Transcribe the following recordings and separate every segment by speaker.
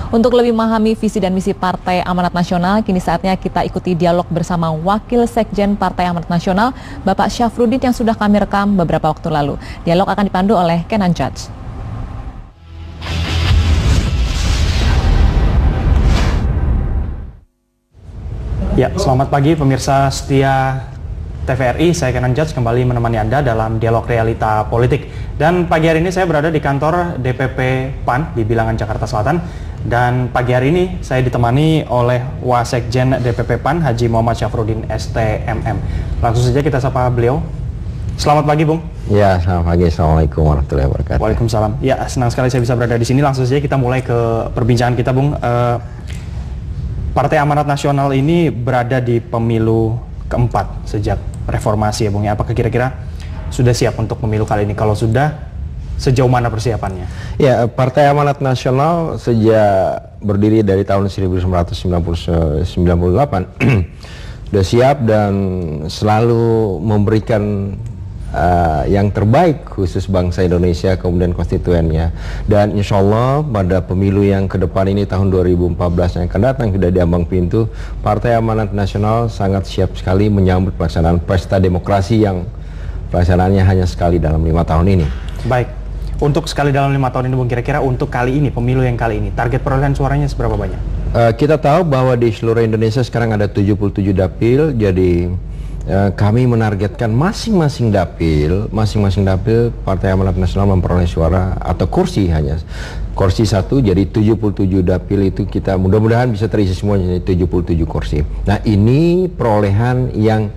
Speaker 1: Untuk lebih memahami visi dan misi Partai Amanat Nasional, kini saatnya kita ikuti dialog bersama Wakil Sekjen Partai Amanat Nasional, Bapak Syafruddin yang sudah kami rekam beberapa waktu lalu. Dialog akan dipandu oleh Kenan Judge.
Speaker 2: Ya, selamat pagi pemirsa setia TVRI, saya Kenan Judge kembali menemani Anda dalam dialog realita politik. Dan pagi hari ini saya berada di kantor DPP PAN di Bilangan, Jakarta Selatan. Dan pagi hari ini saya ditemani oleh Wasekjen DPP PAN, Haji Muhammad Syafruddin STMM. Langsung saja kita sapa beliau. Selamat pagi, Bung.
Speaker 3: Ya, selamat pagi. Assalamualaikum warahmatullahi wabarakatuh.
Speaker 2: Waalaikumsalam. Ya, senang sekali saya bisa berada di sini. Langsung saja kita mulai ke perbincangan kita, Bung. Partai Amanat Nasional ini berada di pemilu keempat sejak reformasi ya, Bung. Apakah kira-kira sudah siap untuk pemilu kali ini? Kalau sudah, sejauh mana persiapannya?
Speaker 3: Ya, Partai Amanat Nasional sejak berdiri dari tahun 1998 sudah siap dan selalu memberikan yang terbaik khusus bangsa Indonesia kemudian konstituennya. Dan insya Allah pada pemilu yang ke depan ini tahun 2014 yang akan datang sudah di ambang pintu, Partai Amanat Nasional sangat siap sekali menyambut pelaksanaan pesta demokrasi yang pelaksanaannya hanya sekali dalam 5 tahun ini.
Speaker 2: Baik, untuk sekali dalam 5 tahun ini, Bung, kira-kira untuk kali ini, pemilu yang kali ini, target perolehan suaranya seberapa banyak? Kita tahu bahwa di seluruh Indonesia sekarang ada 77 dapil, jadi kami menargetkan masing-masing dapil Partai Amanat Nasional memperoleh suara atau kursi hanya kursi satu, jadi 77 dapil itu kita mudah-mudahan bisa terisi semuanya, jadi 77 kursi. Nah, ini perolehan yang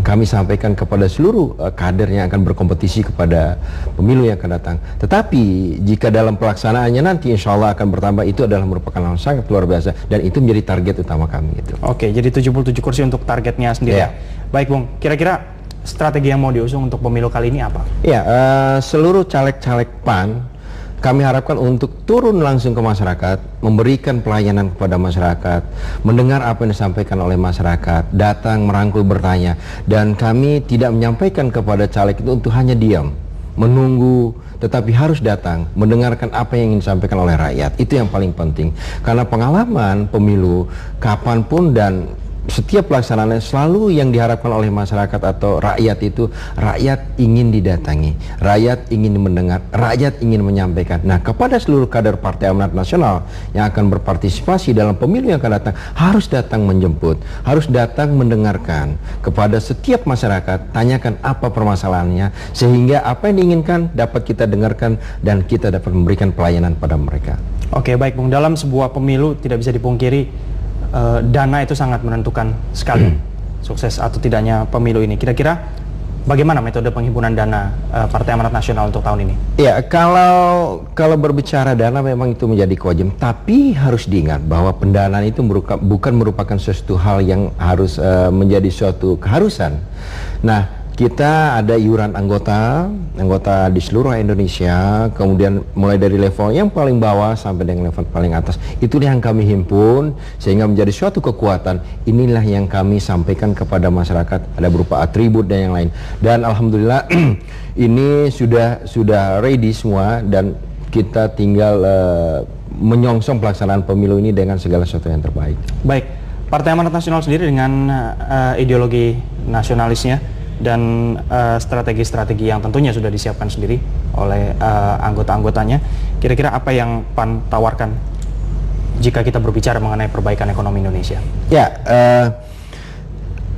Speaker 2: kami sampaikan kepada seluruh kader yang akan berkompetisi kepada pemilu yang akan datang. Tetapi jika dalam pelaksanaannya nanti insya Allah akan bertambah, itu adalah merupakan hal sangat luar biasa dan itu menjadi target utama kami. Gitu. Oke, jadi 77 kursi untuk targetnya sendiri. Ya. Baik, Bung, kira-kira strategi yang mau diusung untuk pemilu kali ini apa? Ya, seluruh caleg-caleg PAN kami harapkan untuk turun langsung ke masyarakat, memberikan pelayanan kepada masyarakat, mendengar apa yang disampaikan oleh masyarakat, datang merangkul bertanya, dan kami tidak menyampaikan kepada caleg itu untuk hanya diam, menunggu, tetapi harus datang, mendengarkan apa yang ingin disampaikan oleh rakyat. Itu yang paling penting, karena pengalaman pemilu kapanpun dan setiap pelaksanaannya selalu yang diharapkan oleh masyarakat atau rakyat itu, rakyat ingin didatangi, rakyat ingin mendengar, rakyat ingin menyampaikan. Nah, kepada seluruh kader Partai Amanat Nasional yang akan berpartisipasi dalam pemilu yang akan datang, harus datang menjemput, harus datang mendengarkan kepada setiap masyarakat, tanyakan apa permasalahannya, sehingga apa yang diinginkan dapat kita dengarkan dan kita dapat memberikan pelayanan pada mereka. Oke, baik, Bung. Dalam sebuah pemilu tidak bisa dipungkiri dana itu sangat menentukan sekali sukses atau tidaknya pemilu ini. Kira-kira bagaimana metode penghimpunan dana Partai Amanat Nasional untuk tahun ini? Ya, kalau berbicara dana memang itu menjadi kewajiban, tapi harus diingat bahwa pendanaan itu bukan merupakan sesuatu hal yang harus menjadi suatu keharusan. Nah, kita ada iuran anggota di seluruh Indonesia, kemudian mulai dari level yang paling bawah sampai dengan level paling atas. Itulah yang kami himpun sehingga menjadi suatu kekuatan. Inilah yang kami sampaikan kepada masyarakat, ada berupa atribut dan yang lain. Dan alhamdulillah ini sudah ready semua dan kita tinggal menyongsong pelaksanaan pemilu ini dengan segala sesuatu yang terbaik. Baik, Partai Amanat Nasional sendiri dengan ideologi nasionalisnya dan strategi-strategi yang tentunya sudah disiapkan sendiri oleh anggota-anggotanya, kira-kira apa yang PAN tawarkan jika kita berbicara mengenai perbaikan ekonomi Indonesia? Ya,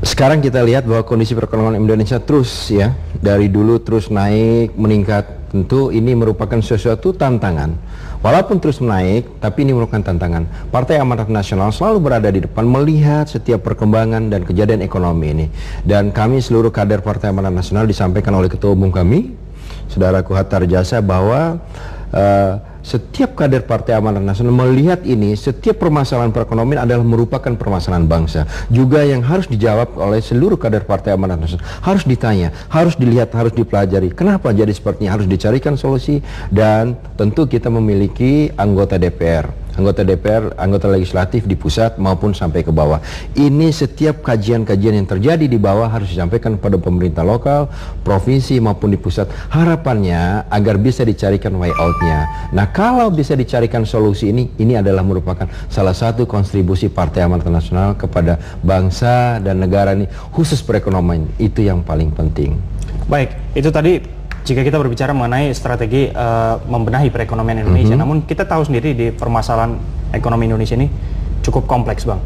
Speaker 2: sekarang kita lihat bahwa kondisi perekonomian Indonesia terus ya, dari dulu terus naik, meningkat. Tentu ini merupakan sesuatu tantangan. Walaupun terus naik, tapi ini merupakan tantangan. Partai Amanat Nasional selalu berada di depan melihat setiap perkembangan dan kejadian ekonomi ini. Dan kami seluruh kader Partai Amanat Nasional disampaikan oleh Ketua Umum kami, Saudaraku Hatta Rajasa, bahwa setiap kader Partai Amanat Nasional melihat ini, setiap permasalahan perekonomian adalah merupakan permasalahan bangsa. Juga yang harus dijawab oleh seluruh kader Partai Amanat Nasional. Harus ditanya, harus dilihat, harus dipelajari. Kenapa jadi seperti ini? Harus dicarikan solusi. Dan tentu kita memiliki anggota DPR.
Speaker 3: anggota DPR, anggota legislatif di pusat maupun sampai ke bawah. Ini setiap kajian-kajian yang terjadi di bawah harus disampaikan kepada pemerintah lokal, provinsi maupun di pusat. Harapannya agar bisa dicarikan way out-nya. Nah, kalau bisa dicarikan solusi ini adalah merupakan salah satu kontribusi Partai Amanat Nasional kepada bangsa dan negara ini, khusus perekonomian. Itu yang paling penting.
Speaker 2: Baik, itu tadi jika kita berbicara mengenai strategi membenahi perekonomian Indonesia. Namun kita tahu sendiri di permasalahan ekonomi Indonesia ini cukup kompleks, Bang.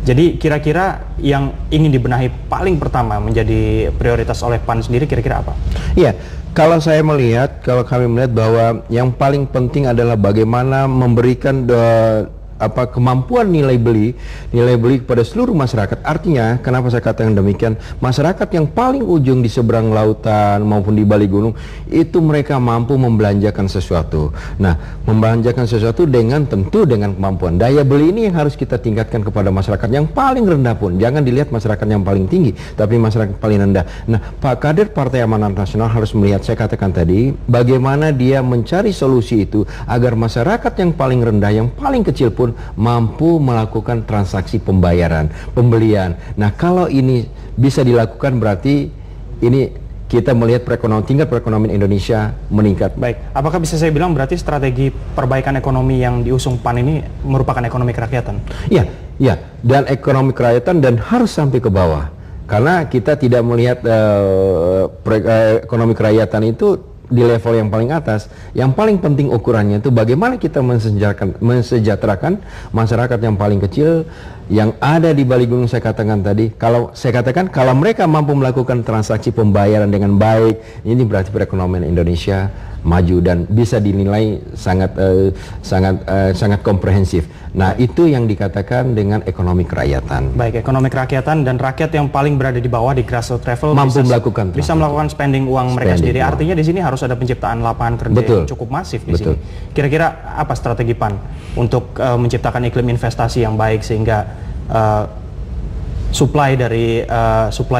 Speaker 2: Jadi kira-kira yang ingin dibenahi paling pertama menjadi prioritas oleh PAN sendiri kira-kira apa?
Speaker 3: Iya, kalau kami melihat bahwa yang paling penting adalah bagaimana memberikan kemampuan nilai beli kepada seluruh masyarakat. Artinya, kenapa saya katakan demikian? Masyarakat yang paling ujung di seberang lautan maupun di balik gunung itu mereka mampu membelanjakan sesuatu. Nah, membelanjakan sesuatu tentu dengan kemampuan. Daya beli ini yang harus kita tingkatkan kepada masyarakat yang paling rendah pun. Jangan dilihat masyarakat yang paling tinggi, tapi masyarakat paling rendah. Nah, Pak Kader Partai Amanat Nasional harus melihat, saya katakan tadi, bagaimana dia mencari solusi itu agar masyarakat yang paling rendah, yang paling kecil pun mampu melakukan transaksi pembayaran, pembelian. Nah, kalau ini bisa dilakukan berarti ini kita melihat tingkat perekonomian Indonesia meningkat.
Speaker 2: Baik, apakah bisa saya bilang berarti strategi perbaikan ekonomi yang diusung PAN ini merupakan ekonomi kerakyatan?
Speaker 3: Iya, dan ekonomi kerakyatan dan harus sampai ke bawah. Karena kita tidak melihat ekonomi kerakyatan itu di level yang paling atas. Yang paling penting ukurannya itu bagaimana kita mensejahterakan masyarakat yang paling kecil yang ada di balik gunung. Saya katakan tadi, kalau mereka mampu melakukan transaksi pembayaran dengan baik, ini berarti perekonomian Indonesia maju dan bisa dinilai sangat komprehensif. Nah, itu yang dikatakan dengan ekonomi kerakyatan.
Speaker 2: Baik, ekonomi kerakyatan dan rakyat yang paling berada di bawah di grassroots level bisa melakukan spending uang mereka sendiri. Artinya di sini harus ada penciptaan lapangan kerja yang cukup masif di sini. Kira-kira apa strategi PAN untuk menciptakan iklim investasi yang baik sehingga supply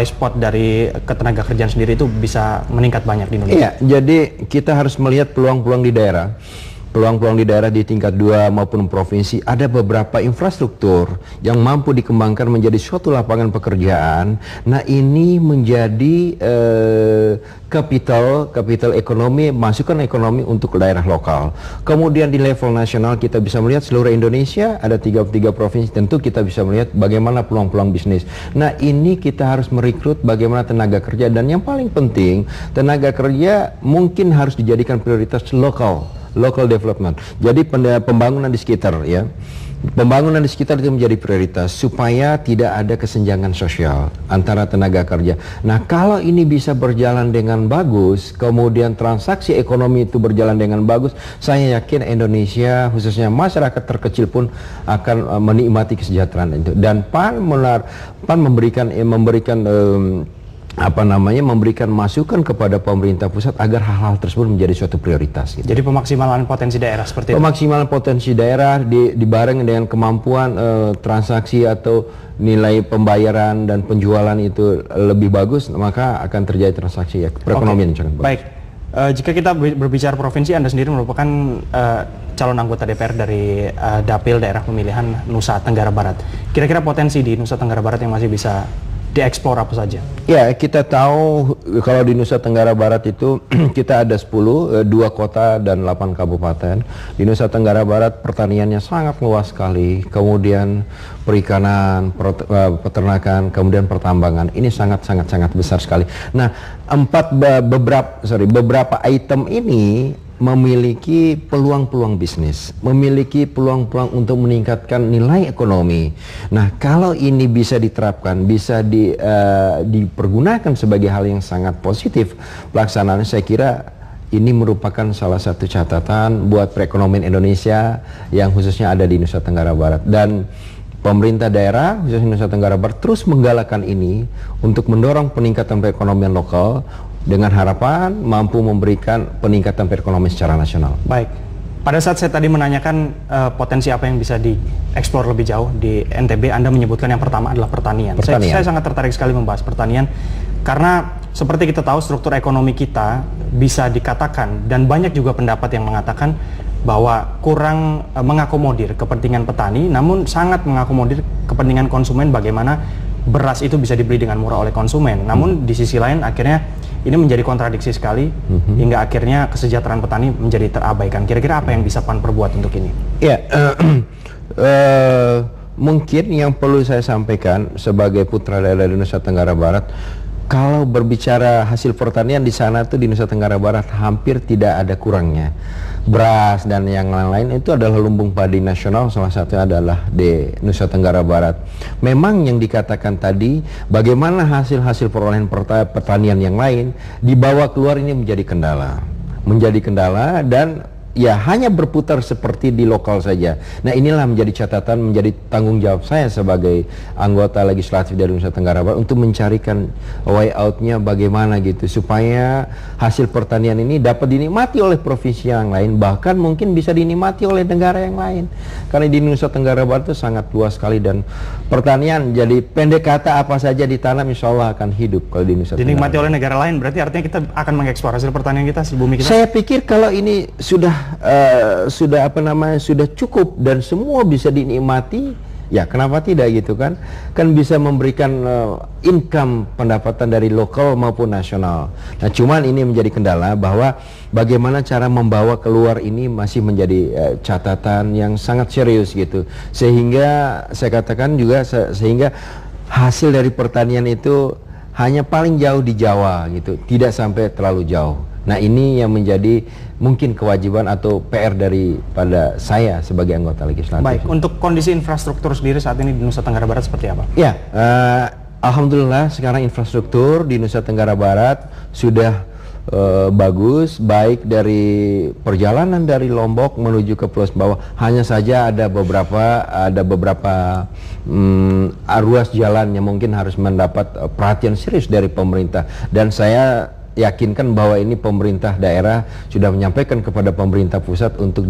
Speaker 2: spot dari ketenaga kerjaan sendiri itu bisa meningkat banyak di Indonesia?
Speaker 3: Iya, jadi kita harus melihat peluang-peluang di daerah. Peluang-peluang di daerah di tingkat 2 maupun provinsi, ada beberapa infrastruktur yang mampu dikembangkan menjadi suatu lapangan pekerjaan. Nah, ini menjadi kapital ekonomi, masukan ekonomi untuk daerah lokal. Kemudian di level nasional kita bisa melihat seluruh Indonesia ada 33 provinsi, tentu kita bisa melihat bagaimana peluang-peluang bisnis. Nah, ini kita harus merekrut bagaimana tenaga kerja, dan yang paling penting tenaga kerja mungkin harus dijadikan prioritas local development. Jadi pembangunan di sekitar, ya. Pembangunan di sekitar itu menjadi prioritas supaya tidak ada kesenjangan sosial antara tenaga kerja. Nah, kalau ini bisa berjalan dengan bagus, kemudian transaksi ekonomi itu berjalan dengan bagus, saya yakin Indonesia, khususnya masyarakat terkecil pun akan menikmati kesejahteraan itu. Dan PAN memberikan masukan kepada pemerintah pusat agar hal-hal tersebut menjadi suatu prioritas. Gitu.
Speaker 2: Jadi pemaksimalan potensi daerah seperti itu?
Speaker 3: Pemaksimalan potensi daerah dibareng dengan kemampuan transaksi atau nilai pembayaran dan penjualan itu lebih bagus, maka akan terjadi transaksi perekonomian.
Speaker 2: Baik, jika kita berbicara provinsi, Anda sendiri merupakan calon anggota DPR dari Dapil Daerah Pemilihan Nusa Tenggara Barat. Kira-kira potensi di Nusa Tenggara Barat yang masih bisa dieksplor apa saja?
Speaker 3: Ya, kita tahu kalau di Nusa Tenggara Barat itu kita ada 2 kota dan 8 kabupaten. Di Nusa Tenggara Barat pertaniannya sangat luas sekali, kemudian perikanan, peternakan, kemudian pertambangan. Ini sangat besar sekali. Nah, beberapa item ini memiliki peluang-peluang bisnis, memiliki peluang-peluang untuk meningkatkan nilai ekonomi. Nah, kalau ini bisa diterapkan, bisa dipergunakan sebagai hal yang sangat positif pelaksanaan, saya kira ini merupakan salah satu catatan buat perekonomian Indonesia yang khususnya ada di Nusa Tenggara Barat. Dan pemerintah daerah, khususnya Nusa Tenggara Barat, terus menggalakkan ini untuk mendorong peningkatan perekonomian lokal dengan harapan mampu memberikan peningkatan perekonomian secara nasional.
Speaker 2: Baik, pada saat saya tadi menanyakan potensi apa yang bisa dieksplor lebih jauh di NTB, Anda menyebutkan yang pertama adalah pertanian. Saya sangat tertarik sekali membahas pertanian karena seperti kita tahu struktur ekonomi kita bisa dikatakan, dan banyak juga pendapat yang mengatakan bahwa kurang mengakomodir kepentingan petani, namun sangat mengakomodir kepentingan konsumen bagaimana beras itu bisa dibeli dengan murah oleh konsumen. Namun di sisi lain akhirnya ini menjadi kontradiksi sekali hingga akhirnya kesejahteraan petani menjadi terabaikan. Kira-kira apa yang bisa PAN perbuat untuk ini?
Speaker 3: Ya, mungkin yang perlu saya sampaikan sebagai putra daerah di Nusa Tenggara Barat, kalau berbicara hasil pertanian di sana tuh di Nusa Tenggara Barat hampir tidak ada kurangnya. Beras dan yang lain-lain itu adalah lumbung padi nasional, salah satunya adalah di Nusa Tenggara Barat. Memang yang dikatakan tadi, bagaimana hasil-hasil perolehan pertanian yang lain dibawa keluar ini menjadi kendala dan ya hanya berputar seperti di lokal saja. Nah inilah menjadi catatan, menjadi tanggung jawab saya sebagai anggota legislatif dari Nusa Tenggara Barat untuk mencarikan way out-nya bagaimana gitu supaya hasil pertanian ini dapat dinikmati oleh provinsi yang lain, bahkan mungkin bisa dinikmati oleh negara yang lain. Karena di Nusa Tenggara Barat itu sangat luas sekali dan pertanian jadi pendek kata apa saja ditanam insya Allah akan hidup kalau di Nusa Tenggara.
Speaker 2: Dinikmati oleh negara lain berarti artinya kita akan mengekspor hasil pertanian kita, hasil bumi kita.
Speaker 3: Saya pikir kalau ini sudah cukup dan semua bisa dinikmati, ya kenapa tidak gitu kan bisa memberikan income pendapatan dari lokal maupun nasional. Nah cuman ini menjadi kendala bahwa bagaimana cara membawa keluar ini masih menjadi catatan yang sangat serius gitu, sehingga saya katakan juga sehingga hasil dari pertanian itu hanya paling jauh di Jawa gitu, tidak sampai terlalu jauh. Nah ini yang menjadi mungkin kewajiban atau PR daripada saya sebagai anggota legislatif.
Speaker 2: Baik, untuk kondisi infrastruktur sendiri saat ini di Nusa Tenggara Barat seperti apa?
Speaker 3: Ya, alhamdulillah sekarang infrastruktur di Nusa Tenggara Barat sudah bagus, baik dari perjalanan dari Lombok menuju ke Pulau Sumbawa. Hanya saja ada beberapa ruas jalan yang mungkin harus mendapat perhatian serius dari pemerintah, dan saya yakinkan bahwa ini pemerintah daerah sudah menyampaikan kepada pemerintah pusat untuk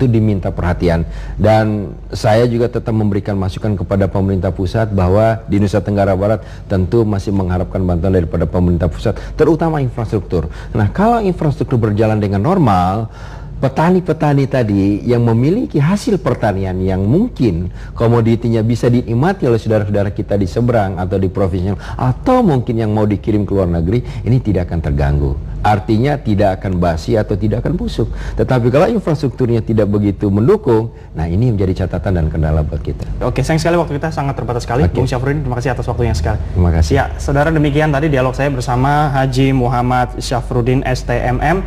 Speaker 3: diminta perhatian, dan saya juga tetap memberikan masukan kepada pemerintah pusat bahwa di Nusa Tenggara Barat tentu masih mengharapkan bantuan daripada pemerintah pusat, terutama infrastruktur. Nah kalau infrastruktur berjalan dengan normal, petani-petani tadi yang memiliki hasil pertanian yang mungkin komoditinya bisa dinikmati oleh saudara-saudara kita di seberang atau di provinsi atau mungkin yang mau dikirim ke luar negeri, ini tidak akan terganggu. Artinya tidak akan basi atau tidak akan busuk. Tetapi kalau infrastrukturnya tidak begitu mendukung, nah ini menjadi catatan dan kendala buat kita.
Speaker 2: Oke, sayang sekali waktu kita sangat terbatas sekali. Bung Syafruddin, terima kasih atas waktunya sekali.
Speaker 3: Terima kasih.
Speaker 2: Ya, saudara, demikian tadi dialog saya bersama Haji Muhammad Syafruddin STMM,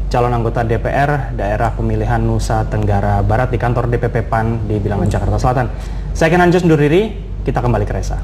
Speaker 2: calon anggota DPR daerah pemilihan Nusa Tenggara Barat di kantor DPP PAN di Bilangan, Jakarta Selatan. Saya Kenan Jos undur diri, kita kembali ke Resa.